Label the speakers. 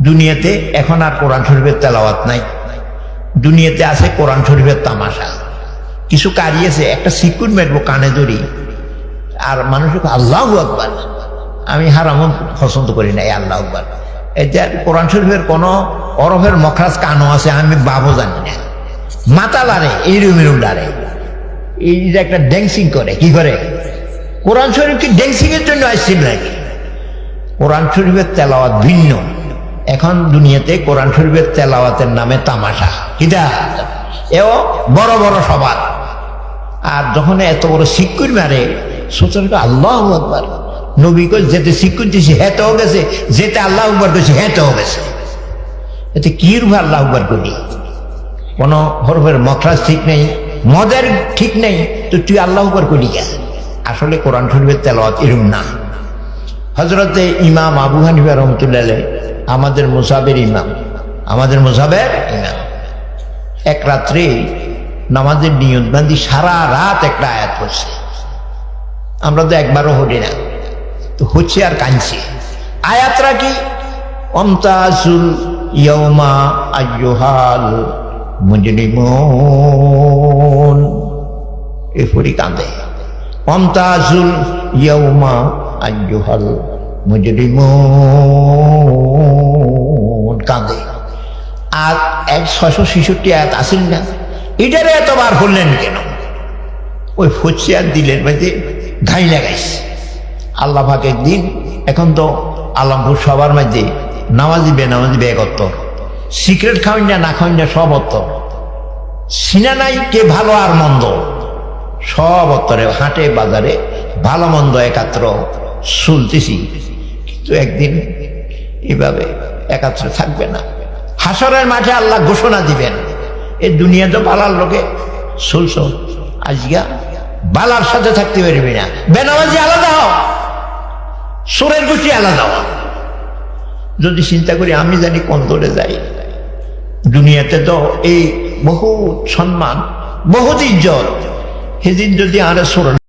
Speaker 1: দুনিয়াতে এখন আর কোরআন শরীফের তেলাওয়াত নাই, দুনিয়াতে আছে কোরআন শরীফের তামাশা। কিছু কারি আছে, একটা সিকুর মেরবো কানে ধরি আর মানুষকে আল্লাহু আকবার। আমি হারাম পছন্দ করি না এই আল্লাহু আকবার। এটা কোরআন শরীফের কোন অরফের মখরাজ কানও আছে আমি বাবু জানি না, মাথা লারে এইরুম লারে, এই যে একটা ড্যান্সিং করে, কি করে? কোরআন শরীফ কি ড্যান্সিং এর জন্য আসছিল নাকি? কোরআন শরীফের তেলাওয়াত ভিন্ন। এখন দুনিয়াতে কোরআন শরীফের তেলাওয়াতের নামে তামাশা, কিটা এও বড় বড় সবার। আর যখন এত বড় সিকুর মারে সোচার আল্লাহু আকবার, নবী কই যেতে সিকুর দিছে হেতেও গেছে, যেতে আল্লাহু আকবার কইছে হেতেও গেছে। এতে কি রূপ আল্লাহু আকবার করি? কোন হরফের মখরাজ ঠিক নেই, মদের ঠিক নেই, তো তুই আল্লাহু আকবার করি গা? আসলে কোরআন শরীফের তেলাওয়াত এরকম না। হযরতে ইমাম আবু হানিফা রাহমাতুল্লাহ আলাইহি, আমাদের মুসাবের ইমাম, আমাদের মুসাবের ইমাম, এক রাত্রে নামাজের নিয়ত বান্ধি সারা রাত একটা আয়াত পড়ছে। আমরা তো একবারও হলি না, তো হচ্ছে আর কাঁদছে। আয়াতরা কি? অমতাজুল ইয়াউমা আইয়ুহাল মুজরিমুন, এরপরই কাঁদে। অমতাজুল ইয়াউমা আইয়ুহাল মুজরিমুন, কাঁদে। আর 666 আয়াত আসেন না, এটারে এতবার বললেন কেন? ওই ফচ্ছে আর দিলেন মাঝে ঘাই লাগাইছে। আল্লাহ পাক একদিন, এখন তো আলমপুর সবার মাঝে নামাজি বেনামাজি বেগত্তর, সিগারেট খাওয়াই না খাওয়াই না সব অত্তর, সিনা নাই কে ভালো আর মন্দ, সব অত্তরে হাটে বাজারে ভালো মন্দ একাত্র চলতেছি। কিন্তু একদিন এভাবে একাত্র থাকবে না। হাসরের মাঠে আল্লাহ ঘোষণা দিবেন, এই দুনিয়া তো বালার লোকে চলছ, আজকা বালার সাথে থাকতে পারবি না। বেনামাজি আলাদা হও, সোরের গোষ্ঠী আলাদা হও। যদি চিন্তা করি আমি জানি কোন দলে যাই, দুনিয়াতে তো এই বহু সম্মান, বহুত ইজ্জত, সেদিন যদি আরে সোর